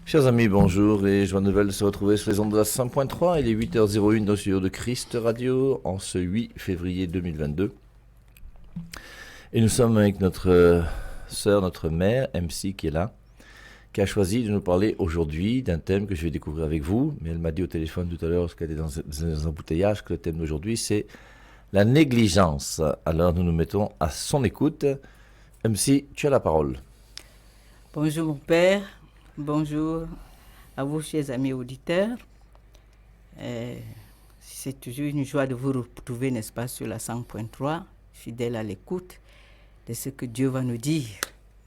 Chers amis, bonjour et joie nouvelle de se retrouver sur les ondes de la 100.3. Il est 8h01 dans le studio de Christ Radio en ce 8 février 2022. Et nous sommes avec notre sœur, notre mère, MC, qui est là, qui a choisi de nous parler aujourd'hui d'un thème que je vais découvrir avec vous. Mais elle m'a dit au téléphone tout à l'heure, parce qu'elle est dans un embouteillage, que le thème d'aujourd'hui, c'est la négligence. Alors nous nous mettons à son écoute. MC, tu as la parole. Bonjour mon père, bonjour à vous chers amis auditeurs. C'est toujours une joie de vous retrouver, n'est-ce pas, sur la 100.3, fidèle à l'écoute de ce que Dieu va nous dire.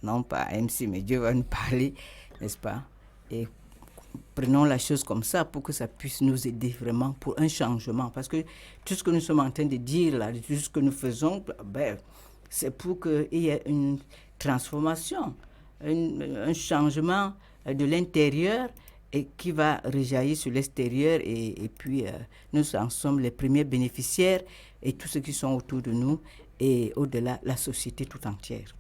Non pas MC, mais Dieu va nous parler, n'est-ce pas? Et prenons la chose comme ça pour que ça puisse nous aider vraiment pour un changement. Parce que tout ce que nous sommes en train de dire là, tout ce que nous faisons, c'est pour qu'il y ait une transformation, un changement de l'intérieur et qui va rejaillir sur l'extérieur et puis nous en sommes les premiers bénéficiaires et tous ceux qui sont autour de nous et au-delà la société tout entière.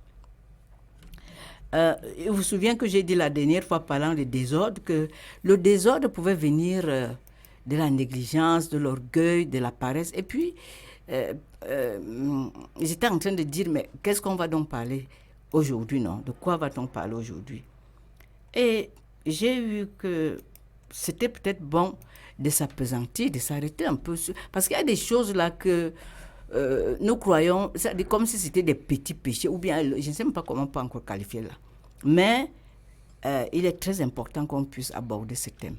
Je vous souviens que j'ai dit la dernière fois parlant de désordre que le désordre pouvait venir de la négligence, de l'orgueil, de la paresse et puis j'étais en train de dire mais qu'est-ce qu'on va donc parler aujourd'hui, non? De quoi va-t-on parler aujourd'hui? Et j'ai vu que c'était peut-être bon de s'appesantir, de s'arrêter un peu. Parce qu'il y a des choses là que nous croyons, c'est comme si c'était des petits péchés, ou bien, je ne sais même pas comment on peut encore qualifier là. Mais il est très important qu'on puisse aborder ce thème.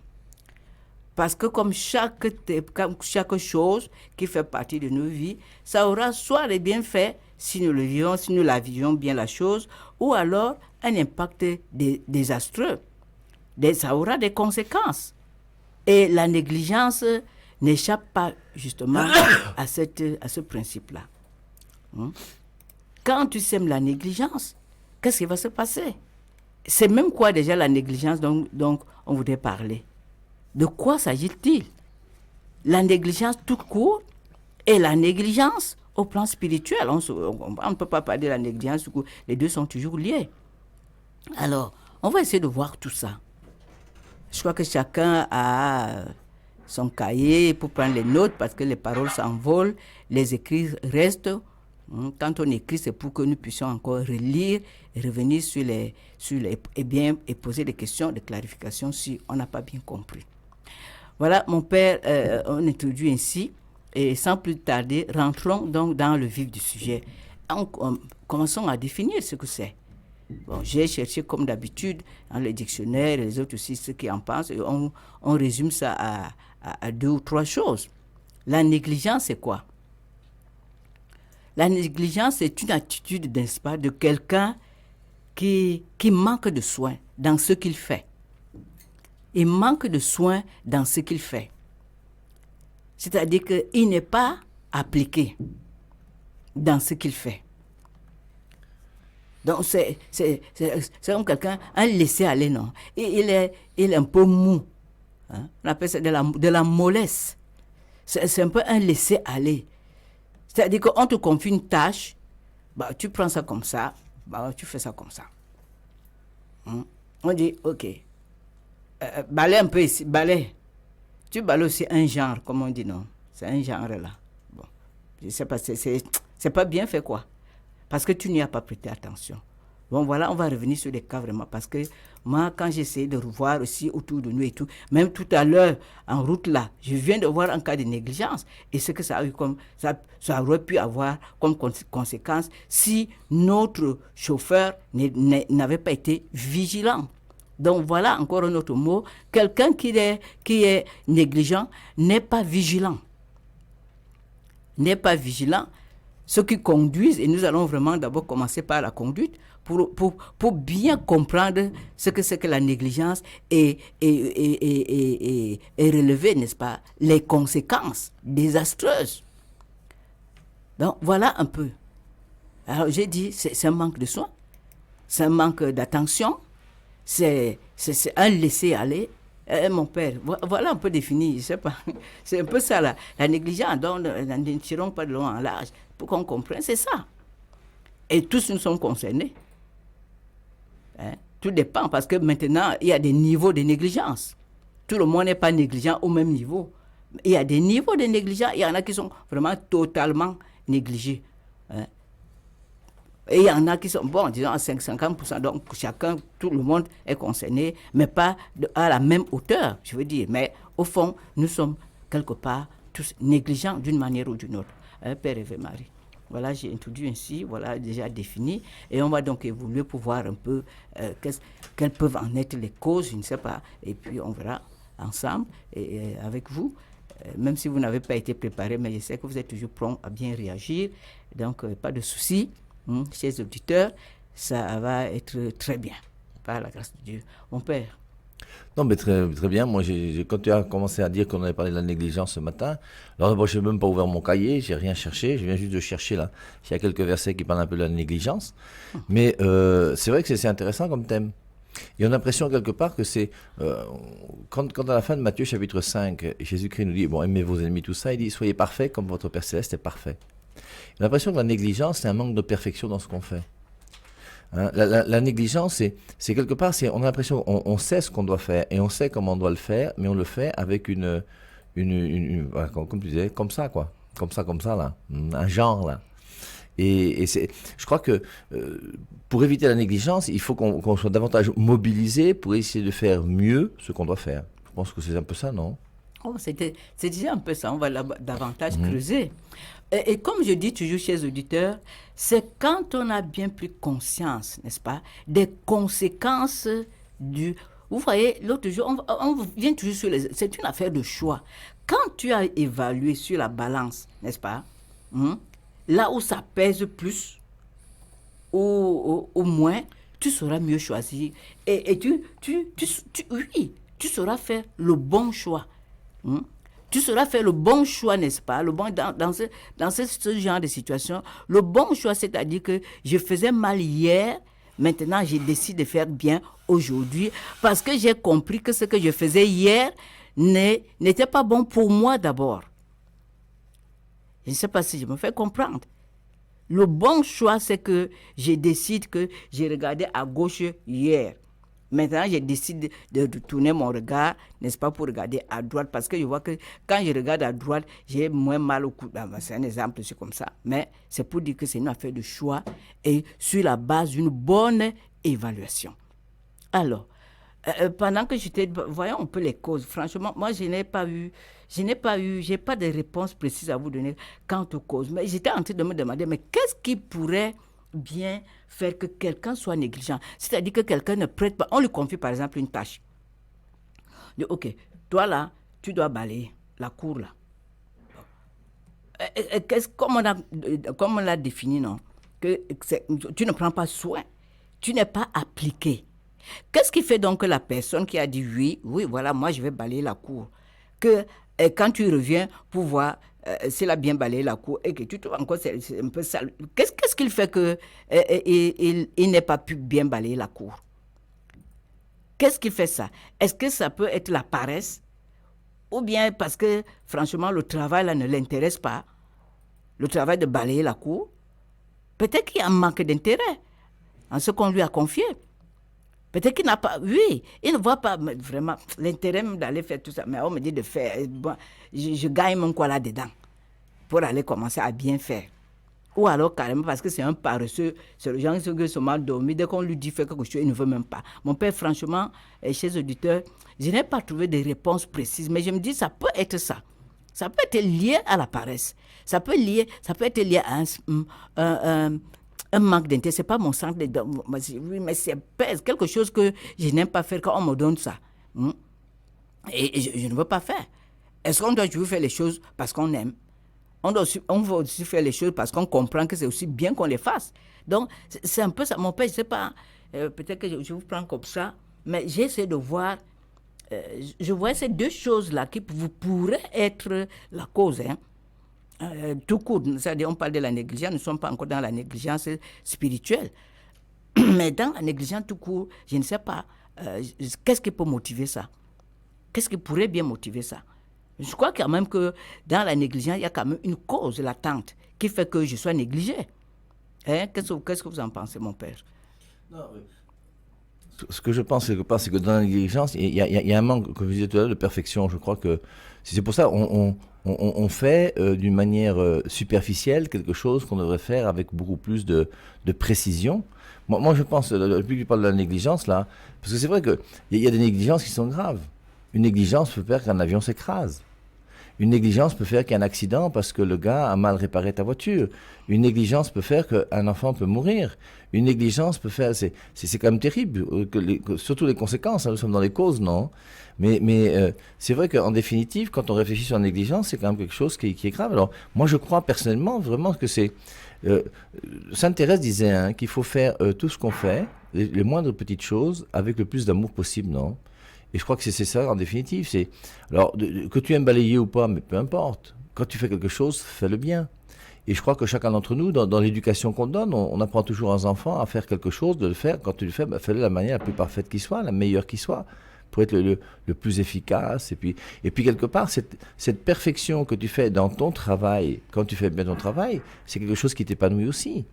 Parce que comme chaque chose qui fait partie de nos vies, ça aura soit les bienfaits, si nous le vivons, si nous la vivons bien la chose, ou alors un impact désastreux. Ça aura des conséquences. Et la négligence n'échappe pas justement à ce principe-là. Quand tu sèmes la négligence, qu'est-ce qui va se passer? C'est même quoi déjà la négligence dont on voudrait parler? De quoi s'agit-il? La négligence tout court et la négligence au plan spirituel. On ne peut pas parler de la négligence, les deux sont toujours liés. Alors, on va essayer de voir tout ça. Je crois que chacun a son cahier pour prendre les notes parce que les paroles s'envolent, les écrits restent. Quand on écrit, c'est pour que nous puissions encore relire et revenir et poser des questions de clarification si on n'a pas bien compris. Voilà, mon père, on introduit ainsi, et sans plus tarder, rentrons donc dans le vif du sujet. Commençons à définir ce que c'est. Bon, j'ai cherché comme d'habitude dans les dictionnaires et les autres aussi ceux qui en pensent, et on résume ça à deux ou trois choses. La négligence, c'est quoi? La négligence, c'est une attitude, n'est-ce pas, de quelqu'un qui manque de soin dans ce qu'il fait. Il manque de soin dans ce qu'il fait. C'est-à-dire qu'il n'est pas appliqué dans ce qu'il fait. Donc, c'est comme quelqu'un, un laisser-aller, non? Et il est un peu mou. Hein? On appelle ça de la mollesse. C'est un peu un laisser-aller. C'est-à-dire qu'on te confie une tâche, tu prends ça comme ça, tu fais ça comme ça. On dit, ok, balai un peu ici, balai. Tu balais aussi un genre, comme on dit, non? C'est un genre là. Bon, je sais pas, c'est pas bien fait quoi. Parce que tu n'y as pas prêté attention. Bon, voilà, on va revenir sur les cas vraiment. Parce que moi, quand j'essaie de revoir aussi autour de nous et tout, même tout à l'heure, en route là, je viens de voir un cas de négligence. Et ce que ça a eu comme, ça aurait pu avoir comme conséquence si notre chauffeur n'avait pas été vigilant. Donc voilà encore un autre mot. Quelqu'un qui est négligent n'est pas vigilant. N'est pas vigilant. Ceux qui conduisent, et nous allons vraiment d'abord commencer par la conduite, pour bien comprendre ce que c'est que la négligence et relever, n'est-ce pas, les conséquences désastreuses. Donc voilà un peu. Alors j'ai dit, c'est un manque de soin, c'est un manque d'attention, c'est un laisser-aller. Mon père, voilà un peu défini, je sais pas. C'est un peu ça, la négligence, donc ne tirons pas de loin en large, pour qu'on comprenne, c'est ça. Et tous nous sommes concernés. Tout dépend, parce que maintenant, il y a des niveaux de négligence. Tout le monde n'est pas négligent au même niveau. Il y a des niveaux de négligence, il y en a qui sont vraiment totalement négligés. Hein. Et il y en a qui sont, bon, disons à 50%, donc chacun, tout le monde est concerné, mais pas à la même hauteur, je veux dire. Mais au fond, nous sommes quelque part tous négligents d'une manière ou d'une autre. Père et Marie. Voilà, j'ai introduit ainsi, voilà, déjà défini. Et on va donc évoluer pour voir un peu quelles peuvent en être les causes, je ne sais pas. Et puis on verra ensemble et avec vous. Même si vous n'avez pas été préparé, mais je sais que vous êtes toujours prompt à bien réagir. Donc, pas de souci, chers auditeurs, ça va être très bien, par la grâce de Dieu. Mon Père. Non, mais très, très bien. Moi, quand tu as commencé à dire qu'on avait parlé de la négligence ce matin, alors d'abord, je n'ai même pas ouvert mon cahier, j'ai rien cherché, je viens juste de chercher là. Il y a quelques versets qui parlent un peu de la négligence. Mais c'est vrai que c'est intéressant comme thème. Et on a l'impression quelque part que c'est... quand à la fin de Matthieu chapitre 5, Jésus-Christ nous dit, bon, aimez vos ennemis, tout ça, il dit, soyez parfaits comme votre Père Céleste est parfait. On a l'impression que la négligence, c'est un manque de perfection dans ce qu'on fait. Hein, la négligence, c'est quelque part, on a l'impression qu'on sait ce qu'on doit faire et on sait comment on doit le faire, mais on le fait avec voilà, comme tu disais, comme ça, quoi. Comme ça, là. Un genre, là. Et je crois que pour éviter la négligence, il faut qu'on soit davantage mobilisé pour essayer de faire mieux ce qu'on doit faire. Je pense que c'est un peu ça, non? Oh, c'est déjà un peu ça, on va davantage creuser. Et comme je dis toujours chez les auditeurs, c'est quand on a bien pris conscience, n'est-ce pas, des conséquences du... Vous voyez, l'autre jour, on vient toujours sur les... C'est une affaire de choix. Quand tu as évalué sur la balance, n'est-ce pas, là où ça pèse plus, au moins, tu sauras mieux choisir. Et oui, tu sauras faire le bon choix. Tu sauras faire le bon choix, n'est-ce pas? Le bon, dans ce genre de situation, le bon choix, c'est-à-dire que je faisais mal hier, maintenant je décide de faire bien aujourd'hui, parce que j'ai compris que ce que je faisais hier n'était pas bon pour moi d'abord. Je ne sais pas si je me fais comprendre. Le bon choix, c'est que je décide que j'ai regardé à gauche hier. Maintenant, je décide de tourner mon regard, n'est-ce pas, pour regarder à droite, parce que je vois que quand je regarde à droite, j'ai moins mal au cou. C'est un exemple, c'est comme ça. Mais c'est pour dire que c'est une affaire de choix et sur la base d'une bonne évaluation. Alors, pendant que j'étais... Voyons un peu les causes. Franchement, moi, j'ai pas de réponse précise à vous donner quant aux causes. Mais j'étais en train de me demander, mais qu'est-ce qui pourrait bien faire que quelqu'un soit négligent? C'est-à-dire que quelqu'un ne prête pas. On lui confie par exemple une tâche. Il dit, ok, toi là, tu dois balayer la cour là. Comme on l'a défini, non? Que tu ne prends pas soin, tu n'es pas appliqué. Qu'est-ce qui fait donc que la personne qui a dit oui, voilà, moi je vais balayer la cour, que quand tu reviens pour voir s'il a bien balayé la cour et que tu trouves encore c'est un peu sale, qu'est-ce qu'il fait que il n'ait pas pu bien balayer la cour? Qu'est-ce qui fait ça? Est-ce que ça peut être la paresse? Ou bien parce que, franchement, le travail là ne l'intéresse pas, le travail de balayer la cour? Peut-être qu'il y a un manque d'intérêt en ce qu'on lui a confié. Peut-être qu'il n'a pas... Oui, il ne voit pas vraiment l'intérêt d'aller faire tout ça. Mais on me dit de faire... Bon, je gagne mon quoi là-dedans pour aller commencer à bien faire. Ou alors carrément parce que c'est un paresseux, c'est le genre qui se mal dormi. Dès qu'on lui dit faire quelque chose, il ne veut même pas. Mon père, franchement, chez les auditeurs, je n'ai pas trouvé de réponse précise. Mais je me dis, ça peut être ça. Ça peut être lié à la paresse. Ça peut être lié à un manque d'intérêt. Ce n'est pas mon centre de... Oui, mais c'est quelque chose que je n'aime pas faire quand on me donne ça. Et je ne veux pas faire. Est-ce qu'on doit toujours faire les choses parce qu'on aime? On va aussi faire les choses parce qu'on comprend que c'est aussi bien qu'on les fasse. Donc, c'est un peu ça. Mon père, je ne sais pas, peut-être que je vous prends comme ça, mais j'essaie de voir, je vois ces deux choses-là qui vous pourraient être la cause, hein. Tout court, c'est-à-dire on parle de la négligence, nous ne sommes pas encore dans la négligence spirituelle. Mais dans la négligence tout court, je ne sais pas, qu'est-ce qui peut motiver ça? Qu'est-ce qui pourrait bien motiver ça? Je crois quand même que dans la négligence, il y a quand même une cause latente qui fait que je sois négligé. Hein? Qu'est-ce que vous en pensez, mon père? Non, ce que je pense quelque part, c'est que dans la négligence, il y a un manque, comme je disais tout à l'heure, de perfection. Je crois que c'est pour ça on fait d'une manière superficielle quelque chose qu'on devrait faire avec beaucoup plus de précision. Moi, je pense, depuis que tu parles de la négligence, là, parce que c'est vrai qu'il y a des négligences qui sont graves. Une négligence peut faire qu'un avion s'écrase. Une négligence peut faire qu'il y a un accident parce que le gars a mal réparé ta voiture. Une négligence peut faire qu'un enfant peut mourir. Une négligence peut faire... C'est quand même terrible, surtout les conséquences. Hein, nous sommes dans les causes, non? Mais c'est vrai qu'en définitive, quand on réfléchit sur la négligence, c'est quand même quelque chose qui est grave. Alors, moi, je crois personnellement vraiment que c'est... Sainte Thérèse disait hein, qu'il faut faire tout ce qu'on fait, les moindres petites choses, avec le plus d'amour possible, non? Et je crois que c'est ça en définitive. Alors, que tu aimes balayer ou pas, mais peu importe. Quand tu fais quelque chose, fais-le bien. Et je crois que chacun d'entre nous, dans l'éducation qu'on donne, on apprend toujours aux enfants à faire quelque chose, de le faire. Quand tu le fais, fais-le de la manière la plus parfaite qui soit, la meilleure qui soit, pour être le plus efficace. Et puis quelque part, cette perfection que tu fais dans ton travail, quand tu fais bien ton travail, c'est quelque chose qui t'épanouit aussi.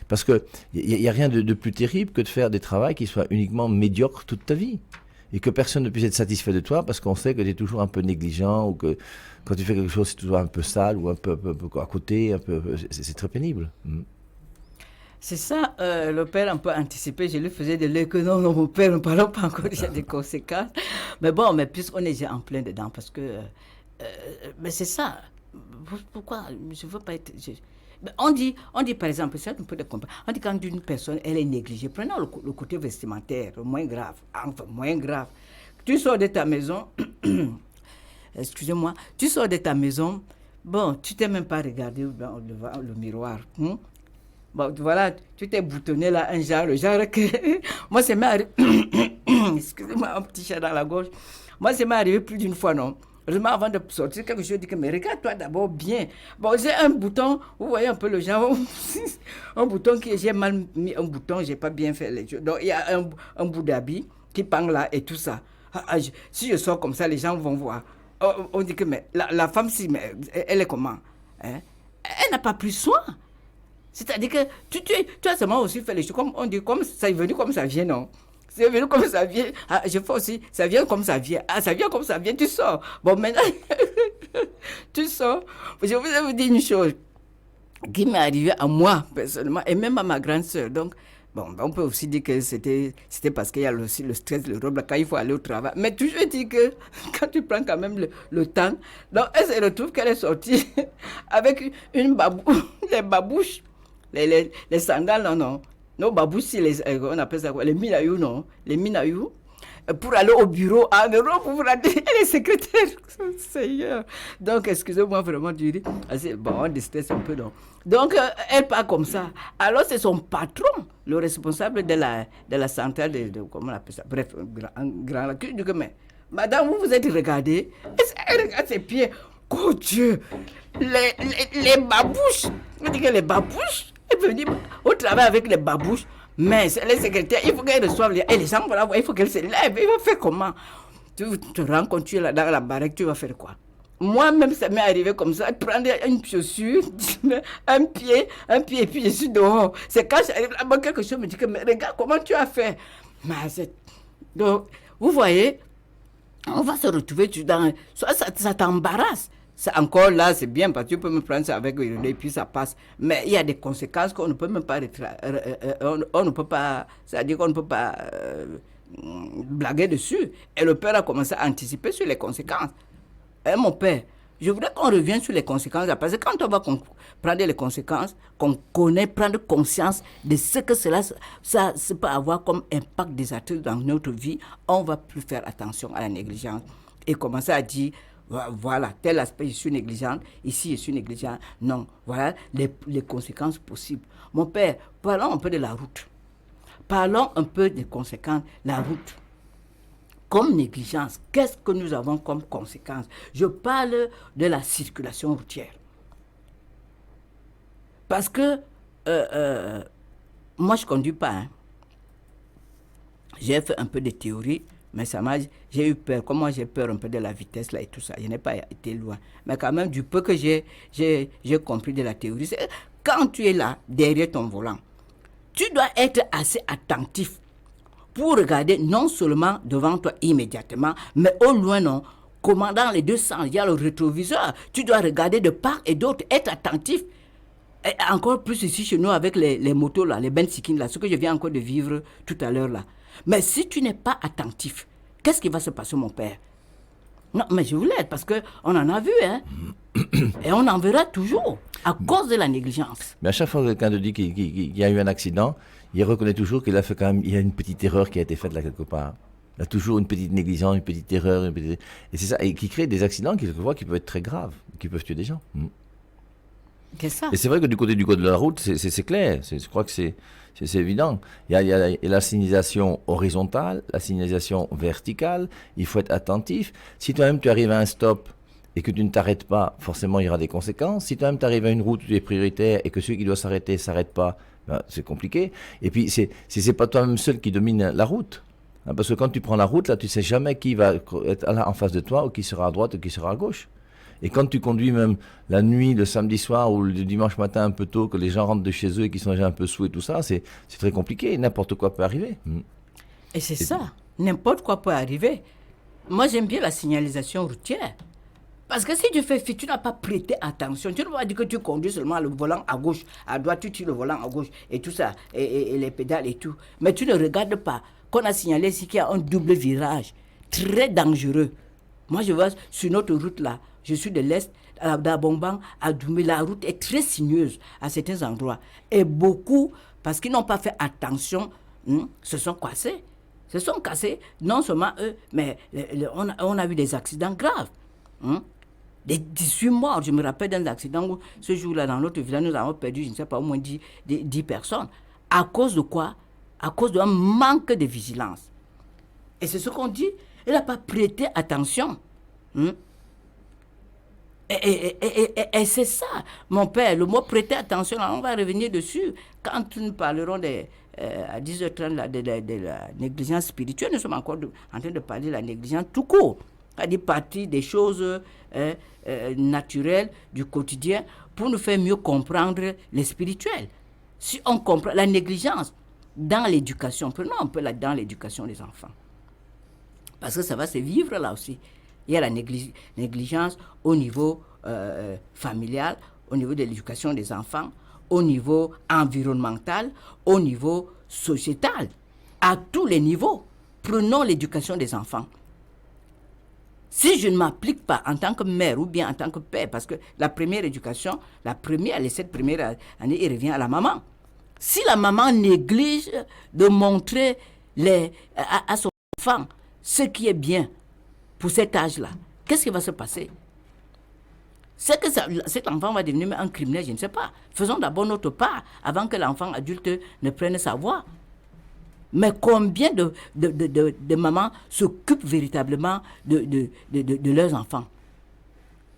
Parce qu'il n'y a rien de plus terrible que de faire des travaux qui soient uniquement médiocres toute ta vie. Et que personne ne puisse être satisfait de toi parce qu'on sait que tu es toujours un peu négligent ou que quand tu fais quelque chose, c'est toujours un peu sale ou un peu à côté. C'est très pénible. C'est ça, le père un peu anticipé. Je lui faisais de l'œil que non, mon père, ne parlons pas encore déjà des conséquences. Mais bon, mais puisqu'on est déjà en plein dedans, parce que. Mais c'est ça. Pourquoi je ne veux pas être. On dit par exemple, c'est un peu de comprendre. On dit quand une personne elle est négligée, prenons le côté vestimentaire, moins grave, enfin moins grave. Tu sors de ta maison, excusez-moi, tu sors de ta maison, bon, tu t'es même pas regardé dans le miroir. Bon, voilà, tu t'es boutonné là, le genre que. Moi, c'est m'est arrivé. Excusez-moi, un petit chat dans la gorge. Moi, c'est m'est arrivé plus d'une fois, non? Avant de sortir quelque chose, je dis que mais regarde-toi d'abord bien. Bon, j'ai un bouton, vous voyez un peu le genre, un bouton que j'ai mal mis, un bouton, j'ai pas bien fait les choses. Donc il y a un bout d'habit qui pend là et tout ça. Si je sors comme ça, les gens vont voir. On dit que mais la femme, si, mais elle est comment hein? Elle n'a pas pris soin. C'est-à-dire que tu as seulement aussi fait les choses, comme on dit, comme ça est venu comme ça vient, non? C'est venu comme ça vient. Ah, je fais aussi, ça vient comme ça vient. Ah, ça vient comme ça vient, tu sors. Bon, maintenant, tu sors. Je vais vous dire une chose qui m'est arrivée à moi, personnellement, et même à ma grande sœur. Donc, bon, on peut aussi dire que c'était parce qu'il y a aussi le stress, le robe, quand il faut aller au travail. Mais toujours dire que quand tu prends quand même le temps, donc elle se retrouve qu'elle est sortie avec une les babouches, les sandales, non. Nos babouches, on appelle ça quoi? Les minaïous, non? Les minaïous. Pour aller au bureau, en Europe, pour elle est secrétaire. Seigneur. Donc, excusez-moi vraiment du dire. Bon, on déstresse un peu, non? Donc, elle part comme ça. Alors, c'est son patron, le responsable de la centrale comment on appelle ça? Bref, un grand qui dit que, mais, madame, vous êtes regardée. Elle regarde ses pieds. Oh Dieu! Les babouches. On dit que les babouches. Elle peut venir au travail avec les babouches, mais les secrétaires, il faut qu'elle reçoive et les gens, voilà, il faut qu'elle se lève. Il va faire comment? Tu te rends compte, tu es là dans la baraque, tu vas faire quoi? Moi-même, ça m'est arrivé comme ça, prendre une chaussure, un pied, et puis je suis dehors. C'est quand j'arrive là-bas, quelque chose me dit que, mais regarde comment tu as fait. Donc, vous voyez, on va se retrouver dans. Soit ça t'embarrasse. C'est encore là, c'est bien parce que tu peux me prendre ça avec et puis ça passe. Mais il y a des conséquences qu'on ne peut même pas on ne peut pas, c'est-à-dire qu'on ne peut pas blaguer dessus. Et le père a commencé à anticiper sur les conséquences. Et mon père, je voudrais qu'on revienne sur les conséquences là, parce que quand on va prendre les conséquences, qu'on connaît, prendre conscience de ce que ça peut avoir comme impact désastreux dans notre vie, on va plus faire attention à la négligence et commencer à dire voilà, tel aspect, je suis négligente, ici, je suis négligente. Non, voilà les conséquences possibles. Mon père, parlons un peu de la route. Parlons un peu des conséquences. La route, comme négligence, qu'est-ce que nous avons comme conséquence? Je parle de la circulation routière. Parce que moi, je ne conduis pas. Hein. J'ai fait un peu de théorie. Mais j'ai eu peur. Comment j'ai peur un peu de la vitesse là et tout ça. Je n'ai pas été loin. Mais quand même, du peu que j'ai compris de la théorie, c'est quand tu es là, derrière ton volant, tu dois être assez attentif. pour regarder non seulement devant toi immédiatement, mais au loin, non. Comment dans les deux sens, il y a le rétroviseur. Tu dois regarder de part et d'autre, être attentif. Et encore plus ici chez nous avec les motos, là, les bensikines, là, ce que je viens encore de vivre tout à l'heure. Là. Mais si tu n'es pas attentif, qu'est-ce qui va se passer, mon père? Non, mais je voulais, parce qu'on en a vu, hein. Et on en verra toujours, à cause de la négligence. Mais à chaque fois que quelqu'un te dit qu'il y a eu un accident, il reconnaît toujours qu'il a fait quand même, il y a une petite erreur qui a été faite là quelque part. Il y a toujours une petite négligence, une petite erreur, et c'est ça, et qui crée des accidents quelquefois qui peuvent être très graves, qui peuvent tuer des gens. C'est ça. Et c'est vrai que du côté du code de la route, c'est clair, je crois que c'est évident. Il y a la signalisation horizontale, la signalisation verticale, il faut être attentif. Si toi-même tu arrives à un stop et que tu ne t'arrêtes pas, forcément il y aura des conséquences. Si toi-même tu arrives à une route où tu es prioritaire et que celui qui doit s'arrêter ne s'arrête pas, ben, c'est compliqué. Et puis c'est pas toi-même seul qui domine la route. Parce que quand tu prends la route, là, tu sais jamais qui va être là en face de toi, ou qui sera à droite, ou qui sera à gauche. Et quand tu conduis même la nuit, le samedi soir, ou le dimanche matin un peu tôt, que les gens rentrent de chez eux et qu'ils sont déjà un peu saouls et tout ça, c'est très compliqué. N'importe quoi peut arriver. Et c'est ça. N'importe quoi peut arriver. Moi, j'aime bien la signalisation routière. Parce que si tu fais fi, tu n'as pas prêté attention. Tu ne vas pas dire que tu conduis seulement le volant à gauche, à droite, tu tires le volant à gauche et tout ça, et les pédales et tout. Mais tu ne regardes pas qu'on a signalé ici qu'il y a un double virage très dangereux. Moi, je vois sur notre route là, je suis de l'Est, à Dabomban, à Doumé, la route est très sinueuse à certains endroits. Et beaucoup, parce qu'ils n'ont pas fait attention, se sont cassés. Se sont cassés, non seulement eux, mais on a eu des accidents graves. Des 18 morts, je me rappelle d'un accident où ce jour-là, dans notre village, nous avons perdu, je ne sais pas, au moins 10 personnes. À cause de quoi? À cause d'un manque de vigilance. Et c'est ce qu'on dit. Il n'a pas prêté attention. Et c'est ça, mon père, le mot prêter attention, on va revenir dessus. Quand nous parlerons à 10h30 de la négligence spirituelle, nous sommes encore en train de parler de la négligence tout court. C'est-à-dire partie des choses naturelles du quotidien pour nous faire mieux comprendre les spirituels. Si on comprend la négligence dans l'éducation, prenons un peu là dans l'éducation des enfants. Parce que ça va se vivre là aussi. Il y a la négligence au niveau familial, au niveau de l'éducation des enfants, au niveau environnemental, au niveau sociétal, à tous les niveaux. Prenons l'éducation des enfants. Si je ne m'applique pas en tant que mère ou bien en tant que père, parce que la première éducation, les 7 premières années, il revient à la maman. Si la maman néglige de montrer à son enfant ce qui est bien pour cet âge-là, qu'est-ce qui va se passer? C'est que cet enfant va devenir un criminel, je ne sais pas. Faisons d'abord notre part avant que l'enfant adulte ne prenne sa voie. Mais combien de mamans s'occupent véritablement de leurs enfants?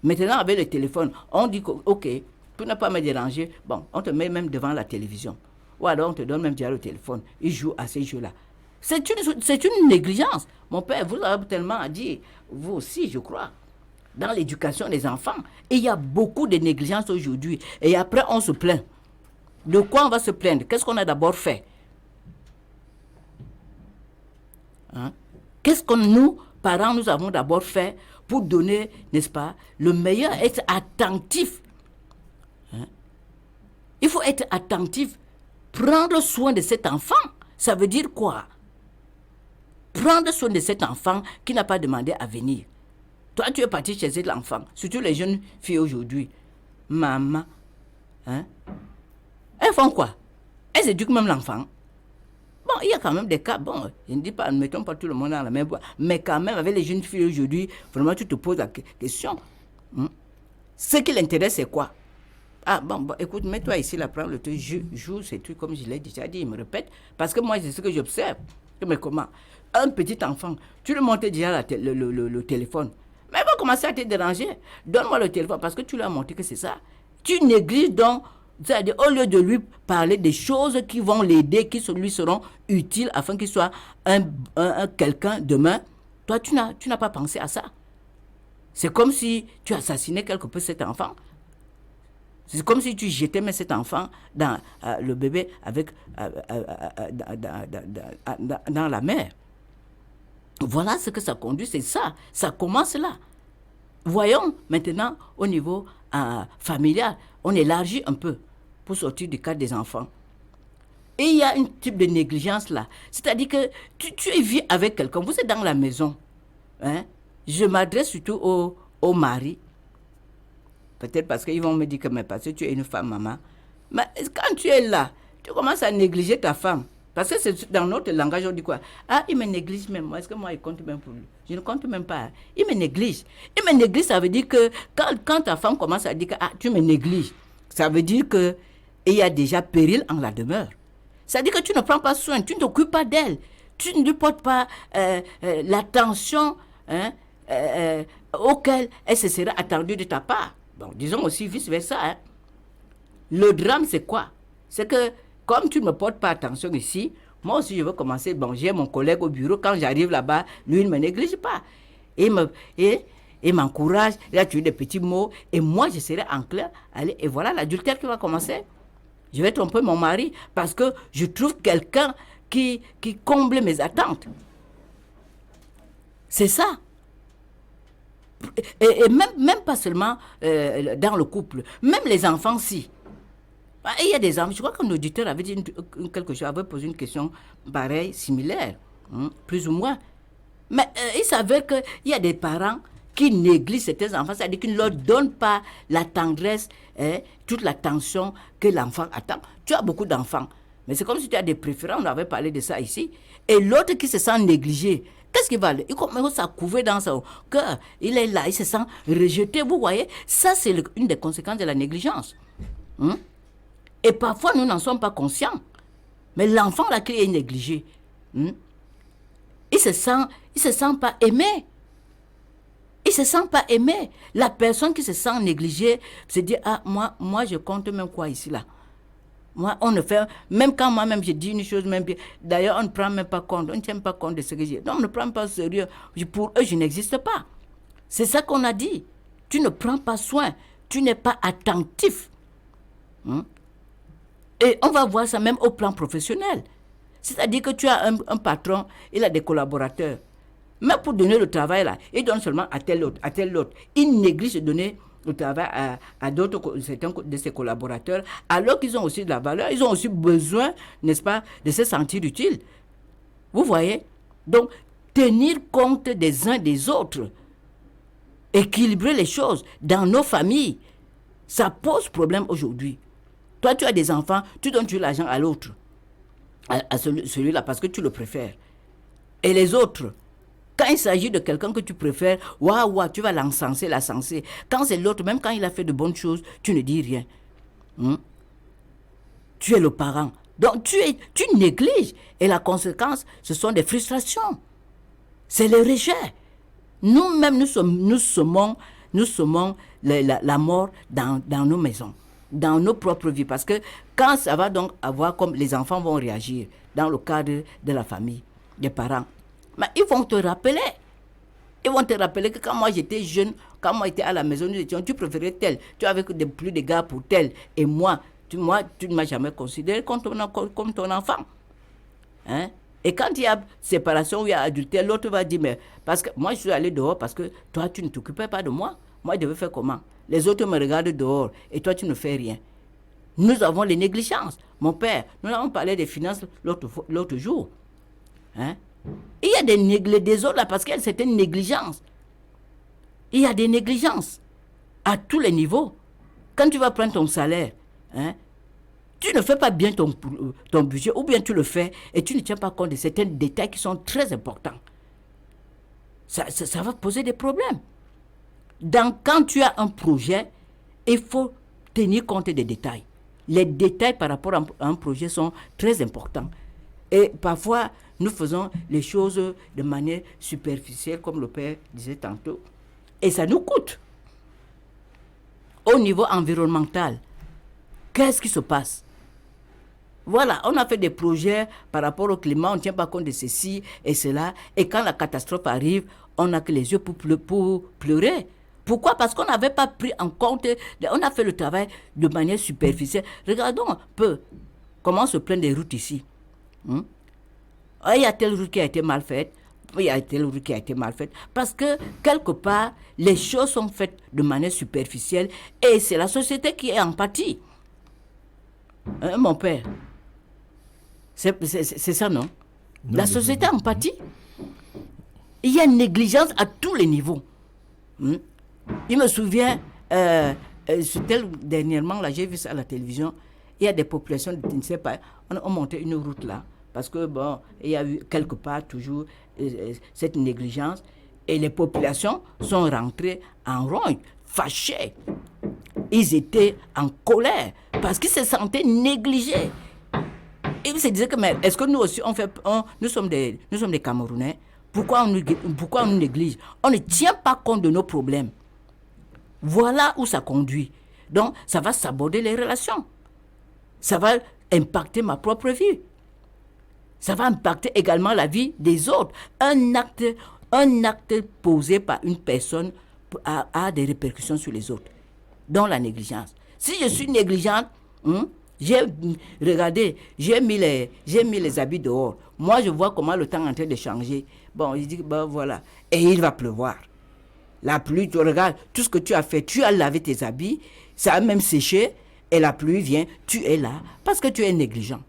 Maintenant, avec le téléphone, on dit que, OK, pour ne pas me déranger, bon, on te met même devant la télévision. Ou alors on te donne même déjà le téléphone. Ils jouent à ces jeux-là. C'est une négligence. Mon père, vous avez tellement à dire, vous aussi, je crois, dans l'éducation des enfants. Et il y a beaucoup de négligence aujourd'hui. Et après, on se plaint. De quoi on va se plaindre? Qu'est-ce qu'on a d'abord fait? Qu'est-ce que nous, parents, nous avons d'abord fait pour donner, n'est-ce pas, le meilleur, être attentif. Il faut être attentif. Prendre soin de cet enfant, ça veut dire quoi? Prendre soin de cet enfant qui n'a pas demandé à venir. Toi, tu es parti chez cet enfant, surtout les jeunes filles aujourd'hui. Maman, elles font quoi? Elles éduquent même l'enfant. Bon, il y a quand même des cas, bon, je ne dis pas, ne mettons pas tout le monde dans la même boîte, mais quand même, avec les jeunes filles aujourd'hui, vraiment, tu te poses la question. Ce qui l'intéresse, c'est quoi? Ah, bon, écoute, mets-toi ici, là, prends le truc, joue ces trucs, comme je l'ai déjà dit, il me répète, parce que moi, c'est ce que j'observe. Mais comment? Un petit enfant, tu lui montres déjà le téléphone, mais il va commencer à te déranger. Donne-moi le téléphone, parce que tu lui as montré que c'est ça. Tu négliges donc. C'est-à-dire, au lieu de lui parler des choses qui vont l'aider, qui lui seront utiles afin qu'il soit quelqu'un demain, toi, tu n'as pas pensé à ça. C'est comme si tu assassinais quelque peu cet enfant. C'est comme si tu jetais mais cet enfant dans le bébé avec dans la mer. Voilà ce que ça conduit, c'est ça. Ça commence là. Voyons maintenant au niveau familial, on élargit un peu pour sortir du cadre des enfants. Et il y a un type de négligence là. C'est-à-dire que tu vis avec quelqu'un, vous êtes dans la maison. Hein? Je m'adresse surtout au mari. Peut-être parce qu'ils vont me dire que mais parce que tu es une femme, maman. Mais quand tu es là, tu commences à négliger ta femme. Parce que c'est dans notre langage, on dit quoi? Ah, il me néglige même. Est-ce que moi, il compte même pour lui? Je ne compte même pas. Il me néglige. Il me néglige, ça veut dire que quand ta femme commence à dire que ah, tu me négliges, ça veut dire qu'il y a déjà péril en la demeure. Ça veut dire que tu ne prends pas soin, tu ne t'occupes pas d'elle. Tu ne lui portes pas l'attention auquel elle se serait attendue de ta part. Bon, disons aussi vice-versa. Hein. Le drame, c'est quoi? C'est que comme tu ne me portes pas attention ici, moi aussi je veux commencer. Bon, j'ai mon collègue au bureau, quand j'arrive là-bas, lui il ne me néglige pas. Il m'encourage, il a tué des petits mots, et moi je serai enclin. Allez, et voilà l'adultère qui va commencer. Je vais tromper mon mari parce que je trouve quelqu'un qui comble mes attentes. C'est ça. Et même pas seulement dans le couple, même les enfants, si. Il y a des enfants, je crois qu'un auditeur avait dit quelque chose, avait posé une question pareille, similaire, plus ou moins. Mais il s'avère qu'il y a des parents qui négligent certains enfants, c'est-à-dire qu'ils ne leur donnent pas la tendresse, toute l'attention que l'enfant attend. Tu as beaucoup d'enfants, mais c'est comme si tu as des préférences, on avait parlé de ça ici. Et l'autre qui se sent négligé, qu'est-ce qu'il va? Il commence à couver dans son cœur. Il est là, il se sent rejeté. Vous voyez, ça c'est une des conséquences de la négligence. Et parfois, nous n'en sommes pas conscients. Mais l'enfant là qui est négligé, il se sent pas aimé. Il se sent pas aimé. La personne qui se sent négligée se dit ah moi je compte même quoi ici là. Moi, on ne fait, même quand moi-même je dis une chose, même bien, d'ailleurs, on ne prend même pas compte, on ne tient pas compte de ce que je dis. Non, on ne prend pas au sérieux. Pour eux, je n'existe pas. C'est ça qu'on a dit. Tu ne prends pas soin, tu n'es pas attentif. Et on va voir ça même au plan professionnel. C'est-à-dire que tu as un patron, il a des collaborateurs. Mais pour donner le travail, là, il donne seulement à tel autre, à tel autre. Il néglige de donner le travail à d'autres, certains de ses collaborateurs, alors qu'ils ont aussi de la valeur, ils ont aussi besoin, n'est-ce pas, de se sentir utiles. Vous voyez? Donc, tenir compte des uns des autres, équilibrer les choses dans nos familles, ça pose problème aujourd'hui. Toi, tu as des enfants, tu donnes de l'argent à l'autre, à celui-là, parce que tu le préfères. Et les autres, quand il s'agit de quelqu'un que tu préfères, waouh, tu vas l'encenser, l'ascenser. Quand c'est l'autre, même quand il a fait de bonnes choses, tu ne dis rien. Tu es le parent. Donc, tu négliges. Et la conséquence, ce sont des frustrations. C'est le rejet. Nous-mêmes, nous semons la mort dans nos maisons, dans nos propres vies. Parce que quand ça va donc avoir comme les enfants vont réagir dans le cadre de la famille, des parents, mais ils vont te rappeler. Ils vont te rappeler que quand moi j'étais jeune, quand moi j'étais à la maison, nous étions, tu préférais tel, tu avais plus de gars pour tel. Et moi, tu ne m'as jamais considéré comme ton enfant. Hein? Et quand il y a séparation ou il y a adultère, l'autre va dire, mais parce que moi je suis allé dehors parce que toi tu ne t'occupais pas de moi. Moi je devais faire comment? Les autres me regardent dehors et toi tu ne fais rien. Nous avons les négligences. Mon père, nous avons parlé des finances l'autre jour. Hein? Il y a des autres là parce qu'il y a certaines négligences. Il y a des négligences à tous les niveaux. Quand tu vas prendre ton salaire, tu ne fais pas bien ton budget ou bien tu le fais et tu ne tiens pas compte de certains détails qui sont très importants. Ça va poser des problèmes. Quand tu as un projet, il faut tenir compte des détails. Les détails par rapport à un projet sont très importants. Et parfois, nous faisons les choses de manière superficielle, comme le père disait tantôt. Et ça nous coûte. Au niveau environnemental, qu'est-ce qui se passe? Voilà, on a fait des projets par rapport au climat, on ne tient pas compte de ceci et cela. Et quand la catastrophe arrive, on n'a que les yeux pour pleurer. Pourquoi? Parce qu'on n'avait pas pris en compte, on a fait le travail de manière superficielle. Regardons un peu comment se prennent les routes ici. Il y a telle route qui a été mal faite, il y a telle route qui a été mal faite. Parce que, quelque part, les choses sont faites de manière superficielle et c'est la société qui est en pâtit. Mon père, c'est ça, non? La société en pâtit. Il y a une négligence à tous les niveaux. Il me souvient, dernièrement, là, j'ai vu ça à la télévision, il y a des populations, je ne sais pas, on montait une route là, parce que, bon, il y a eu quelque part toujours cette négligence, et les populations sont rentrées en rogne, fâchées. Ils étaient en colère, parce qu'ils se sentaient négligés. Ils se disaient que, mais est-ce que nous aussi, nous sommes des Camerounais, pourquoi on nous néglige? On ne tient pas compte de nos problèmes. Voilà où ça conduit. Donc, ça va saborder les relations. Ça va impacter ma propre vie. Ça va impacter également la vie des autres. Un acte posé par une personne a des répercussions sur les autres. Donc, la négligence. Si je suis négligente, regardez, j'ai mis les habits dehors. Moi, je vois comment le temps est en train de changer. Bon, il dit, ben voilà. Et il va pleuvoir. La pluie, tu regardes, tout ce que tu as fait, tu as lavé tes habits, ça a même séché, et la pluie vient, tu es là, parce que tu es négligent.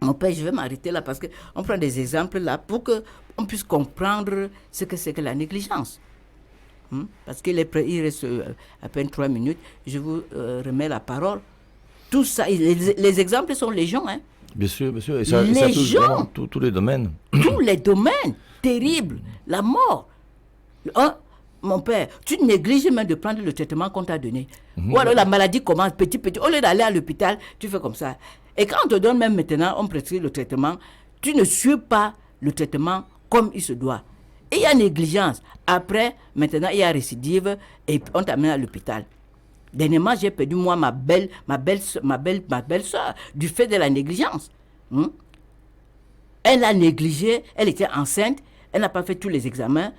Mon père, je vais m'arrêter là, parce qu'on prend des exemples là, pour qu'on puisse comprendre ce que c'est que la négligence. Parce qu'il reste à peine 3 minutes, je vous remets la parole. Tout ça, les exemples sont légion, hein. Bien sûr, bien sûr. Et ça touche vraiment tous les domaines. Tous les domaines. Terrible. La mort. Mon père, tu négliges même de prendre le traitement qu'on t'a donné. Ou alors la maladie commence petit. Au lieu d'aller à l'hôpital, tu fais comme ça. Et quand on te donne même maintenant, on prescrit le traitement, tu ne suis pas le traitement comme il se doit. Et il y a négligence. Après, maintenant, il y a récidive et on t'amène à l'hôpital. Dernièrement, j'ai perdu, moi, ma belle soeur, du fait de la négligence. Elle a négligé, elle était enceinte, elle n'a pas fait tous les examens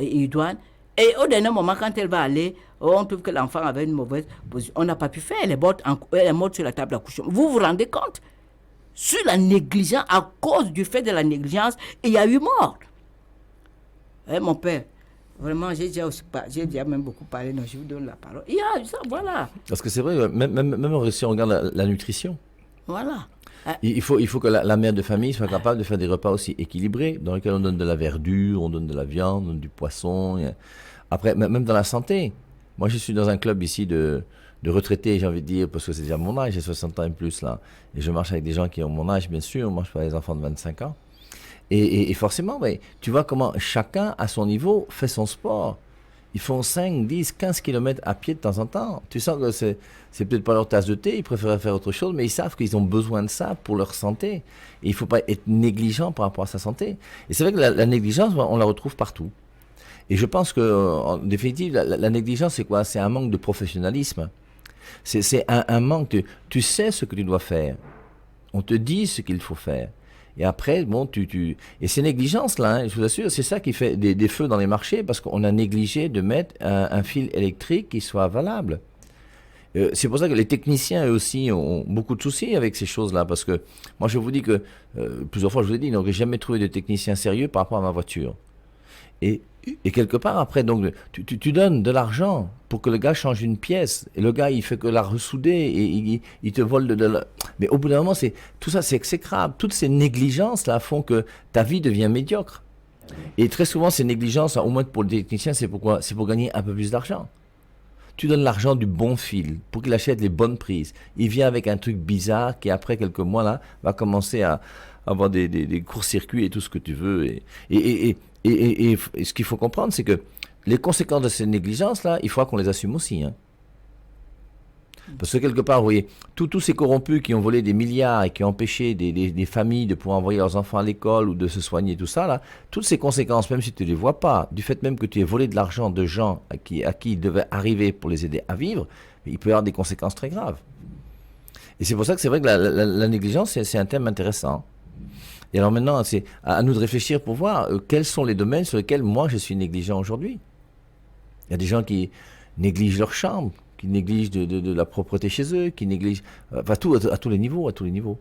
idoines. Et au dernier moment, quand elle va aller, on trouve que l'enfant avait une mauvaise position. On n'a pas pu faire, elle est morte sur la table d'accouchement. Vous vous rendez compte? Sur la négligence, à cause du fait de la négligence, il y a eu mort. Mon père, vraiment, j'ai déjà même beaucoup parlé, donc je vous donne la parole. Il y a ça, voilà. Parce que c'est vrai, même si on regarde la nutrition, voilà. Il faut que la mère de famille soit capable de faire des repas aussi équilibrés, dans lesquels on donne de la verdure, on donne de la viande, on donne du poisson. Après, même dans la santé. Moi, je suis dans un club ici de retraités, j'ai envie de dire, parce que c'est déjà mon âge, j'ai 60 ans et plus là. Et je marche avec des gens qui ont mon âge, bien sûr. Moi, je suis pas des enfants de 25 ans. Et forcément, tu vois comment chacun, à son niveau, fait son sport. Ils font 5, 10, 15 km à pied de temps en temps. Tu sens que c'est peut-être pas leur tasse de thé, ils préfèrent faire autre chose, mais ils savent qu'ils ont besoin de ça pour leur santé. Et il ne faut pas être négligent par rapport à sa santé. Et c'est vrai que la négligence, on la retrouve partout. Et je pense qu'en définitive, la négligence, c'est quoi? C'est un manque de professionnalisme. C'est un manque de... Tu sais ce que tu dois faire. On te dit ce qu'il faut faire. Et après, bon, et ces négligences-là, hein, je vous assure, c'est ça qui fait des feux dans les marchés, parce qu'on a négligé de mettre un fil électrique qui soit valable. C'est pour ça que les techniciens, eux aussi, ont beaucoup de soucis avec ces choses-là, parce que moi, je vous dis que, plusieurs fois, je vous ai dit, je n'aurais jamais trouvé de technicien sérieux par rapport à ma voiture. Et quelque part, après, donc, tu donnes de l'argent pour que le gars change une pièce, et le gars, il fait que la ressouder, et il te vole Mais au bout d'un moment, tout ça, c'est exécrable. Toutes ces négligences-là font que ta vie devient médiocre. Et très souvent, ces négligences, au moins pour le technicien, c'est pourquoi? C'est pour gagner un peu plus d'argent. Tu donnes l'argent du bon fil pour qu'il achète les bonnes prises. Il vient avec un truc bizarre qui, après quelques mois, là, va commencer à avoir des courts-circuits et tout ce que tu veux. Et ce qu'il faut comprendre, c'est que les conséquences de ces négligences-là, il faudra qu'on les assume aussi. Hein. Parce que quelque part, vous voyez, tous ces corrompus qui ont volé des milliards et qui ont empêché des familles de pouvoir envoyer leurs enfants à l'école ou de se soigner, tout ça, là, toutes ces conséquences, même si tu ne les vois pas, du fait même que tu aies volé de l'argent de gens à qui il devait arriver pour les aider à vivre, il peut y avoir des conséquences très graves. Et c'est pour ça que c'est vrai que la négligence, c'est un thème intéressant. Et alors maintenant, c'est à nous de réfléchir pour voir quels sont les domaines sur lesquels moi je suis négligent aujourd'hui. Il y a des gens qui négligent leur chambre, qui négligent de la propreté chez eux, qui négligent, enfin tout, à tous les niveaux, à tous les niveaux.